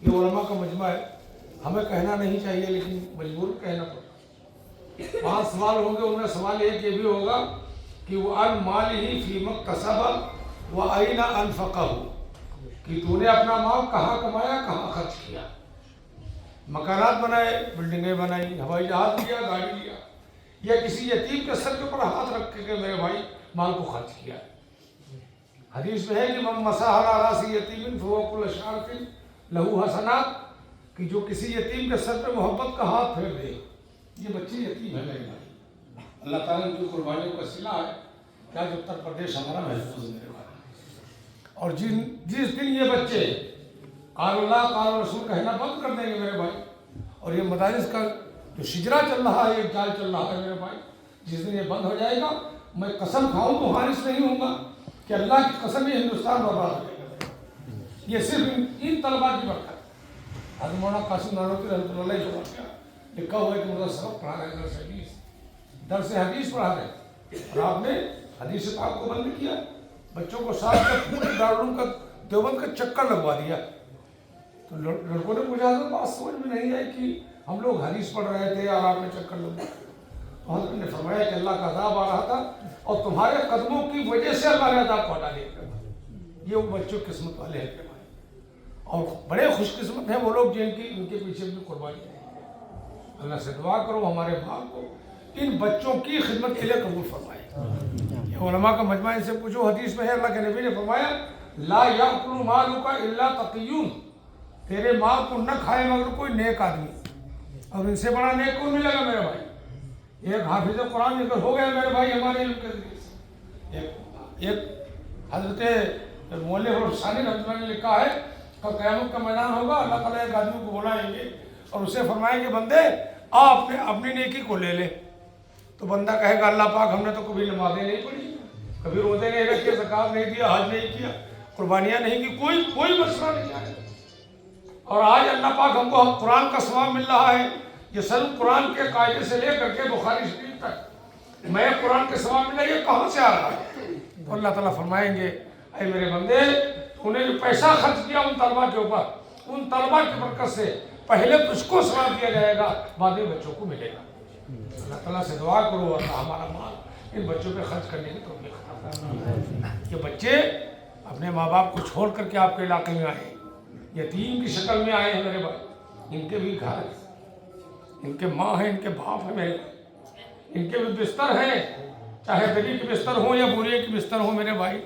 یہ علماء کا مجمع ہے، ہمیں کہنا نہیں چاہیے لیکن مجبور کہنا پڑتا۔ 5 سوال ہوں گے، ان میں سوال ایک یہ بھی ہوگا کہ وہ ان مالہ فیما اکتسب و این انفقہ، کہ تو نے اپنا مال کہاں کمایا، کہاں خرچ کیا۔ مکانات بنائے، بلڈنگیں بنائی، ہوائی جہاز لیا، گاڑی لیا، یا کسی یتیم کے سر کے اوپر ہاتھ رکھ کے میرے بھائی مال کو خرچ کیا۔ حدیث میں ہے کہ من مسح علی راس یتیم فهو كل شعرة له حسنات، کہ جو کسی یتیم کے سر پہ محبت کا ہاتھ پھیر دے۔ یہ بچے یتیم ہے میرے بھائی، اللہ تعالیٰ ان کی قربانیوں کا صلہ ہے کہ آج اتر پردیش ہمارا محفوظ ہے میرے بھائی۔ اور جس دن یہ بچے قال اللہ قال رسول کہنا بند کر دیں گے میرے بھائی، اور یہ مدارس کا جو شجرا چل رہا ہے، یہ جال چل رہا ہے میرے بھائی، جس دن یہ بند ہو جائے گا، میں قسم کھاؤں تو حارث نہیں ہوں گا کہ اللہ کی قسم یہ ہندوستان برباد ہو جائے گا۔ یہ صرف ان طلباء کی برکت۔ حضرت مولانا قاسم نانوتوی رحمۃ اللہ علیہ وسلم لکھا ہوا ہے کہ مجھے سبق پڑھا رہے ہیں، درس حدیث پڑھا رہے ہیں، اور آپ نے حدیث پاک کو بند کیا، بچوں کو ساتھ میں پورے دارالعلوم کا دیوبند کا چکر لگوا دیا۔ تو لڑکوں نے پوچھا تو بات سمجھ میں نہیں آئی کہ ہم لوگ حدیث پڑھ رہے تھے اور آپ نے چکر لگوا۔ تو حضرت نے فرمایا کہ اللہ کا عذاب آ رہا تھا اور تمہارے قدموں کی وجہ سے اللہ نے عذاب کو ہٹا دیا۔ یہ وہ بچوں قسمت والے ہیں اور بڑے خوش قسمت ہیں وہ لوگ جن کی ان کے پیچھے بھی قربانی ہے۔ اللہ سے دعا کرو ہمارے ماں کو ان بچوں کی خدمت کے لیے قبول فرمائے۔ یہ علماء کا مجمع، ان سے پوچھو، حدیث میں ہے اللہ کے نبی نے فرمایا لا یاکل مالک الا تقی، تیرے مال کو نہ کھائے مگر کوئی نیک آدمی۔ اور ان سے بڑا نیک کون ملے گا میرے بھائی؟ ایک حافظ قرآن ذکر ہو گیا میرے بھائی ہمارے علم کے ذریعے سے۔ ایک حضرت مولوی اور ثانی رحمۃ اللہ نے لکھا ہے کہ قیامت کا میدان ہوگا، اللہ تعالیٰ ایک آدمی کو بلائیں گے اور اسے فرمائیں گے بندے آپ اپنی نیکی کو لے لے۔ تو بندہ کہے گا اللہ پاک ہم نے تو کبھی نمازیں نہیں پڑھی، کبھی روزے نہیں رکھے، زکوٰۃ نہیں دیا، حج نہیں کیا، قربانیاں نہیں کی، کوئی مسئلہ نہیں آیا، اور آج اللہ پاک ہم کو قرآن کا ثواب مل رہا ہے۔ یہ سر قرآن کے قاعدے سے لے کر کے بخاری شریف تک میں قرآن کے ثواب ملا، یہ کہاں سے آ رہا ہے؟ تو اللہ تعالیٰ فرمائیں گے اے میرے بندے تو نے جو پیسہ خرچ کیا ان طلباء کے اوپر، ان طلباء کی برکت سے پہلے تجھ کو ثواب دیا جائے گا، بعد میں بچوں کو ملے گا۔ اللہ تعالیٰ سے دعا کرو اللہ ہمارا مال ان بچوں پہ خرچ کرنے کی توفیق عطا فرمائے۔ یہ بچے اپنے ماں باپ کو چھوڑ کر کے آپ کے علاقے میں آئے، یتیم کی شکل میں آئے ہیں میرے بھائی، ان کے بھی گھر ہیں، ان کے ماں ہیں، ان کے باپ ہیں میرے بھائی، ان کے بھی بستر ہیں، چاہے گلی کے بستر ہوں یا بوریے کے بستر ہوں میرے بھائی،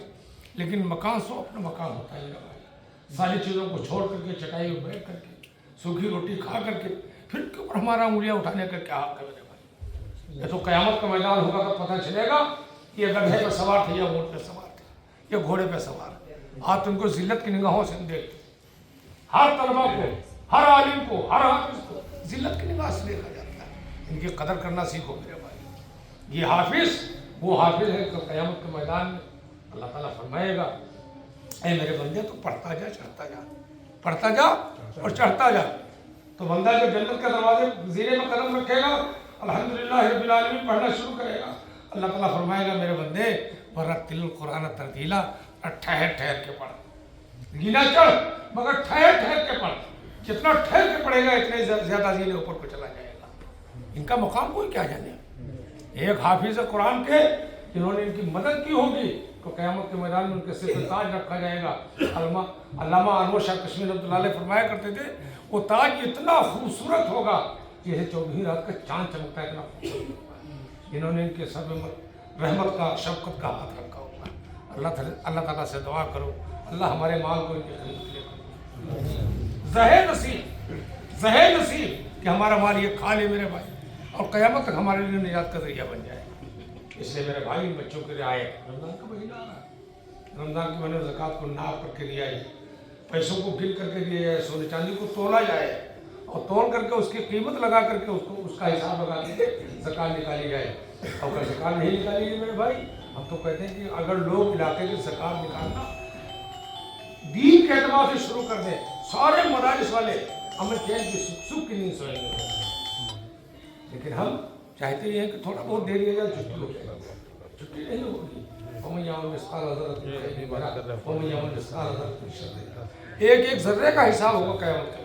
لیکن مکان سو اپنا مکان ہوتا ہے میرے بھائی۔ ساری چیزوں کو چھوڑ کر کے چٹائی میں بیٹھ کر کے سوکھی روٹی کھا کر کے پھر کے اوپر ہمارا انگلیاں اٹھانے کا کیا حق ہے میرے بھائی؟ یہ تو قیامت کا میدان ہوگا تو پتہ چلے گا یہ گدھے پہ سوار تھے یا اونٹ پہ سوار تھے یا گھوڑے پہ سوار۔ آپ ان کو ذلت کی نگاہوں سے دیکھتے، ہر طلبہ کو، ہر عالم کو، ہر حافظ کو ذلت کی نگاہ سے دیکھا جاتا ہے۔ ان کی قدر کرنا سیکھو میرے بھائی۔ یہ حافظ وہ حافظ ہے کہ قیامت کے میدان میں اللہ تعالیٰ فرمائے گا اے میرے بندے تو پڑھتا جا، چڑھتا جا، پڑھتا جا اور چڑھتا جا۔ تو بندہ جب جنت کے دروازے زیرے میں قدم رکھے گا، الحمدللہ رب العالمین پڑھنا شروع کرے گا، اللہ تعالیٰ فرمائے گا میرے بندے ورتل القرآن ترتیلا، ٹھہر ٹھہر کے پڑھ، گینا چڑھ مگر ٹھہر ٹھہر کے پڑھ، جتنا ٹھہر کے پڑھے گا اتنے زیادہ زینے اوپر کو چلا جائے گا۔ ان کا مقام کوئی کیا جانے۔ ایک حافظ قرآن کے جنہوں نے ان کی مدد کی ہوگی تو قیامت کے میدان میں ان کے سر پہ تاج رکھا جائے گا۔ علامہ انور شاہ کشمیری رحمۃ اللہ علیہ فرمایا کرتے تھے وہ تاج اتنا خوبصورت ہوگا جیسے 14 رات کا چاند چمکتا ہے، اتنا خوبصورت ہوگا جنہوں نے ان کے سر میں رحمت کا، شفقت کا ہاتھ رکھا ہوگا۔ اللہ تعالیٰ سے دعا کرو اللہ ہمارے مال کو ان کی خدمت کے لیے زہر نصیب کہ ہمارا مال یہ کھا لے میرے بھائی اور قیامت تک ہمارے لیے نجات کا ذریعہ بن جائے۔ اس لیے میرے بھائی ان بچوں کے رعایت، رمضان کا مہینہ آ رہا ہے، رمضان کے مہینے میں زکوٰۃ کو ناپ کر کے دیا جائے، پیسوں کو گن کر کے دیا جائے، سونے چاندی کو تولا جائے اور تول کر کے اس کی قیمت لگا کر کے اس کا حساب لگا کے زکوٰۃ نکالی جائے۔ اور اگر زکوٰۃ نہیں نکالی گئی میرے بھائی، ہم تو کہتے ہیں کہ اگر لوگ علاقے کی زکوٰۃ نکالنا دین کے اعتبار سے شروع کر دیں، سارے مدارس والے ہمیں چین کی سکھ کی نیند سوئیں گے، لیکن ہم چاہتے یہ ہیں کہ تھوڑا بہت دے دیا جائے، چھٹی ہو جائے، چھٹی نہیں ہوگی۔ ایک ایک ذرے کا حساب ہوگا قیامت کے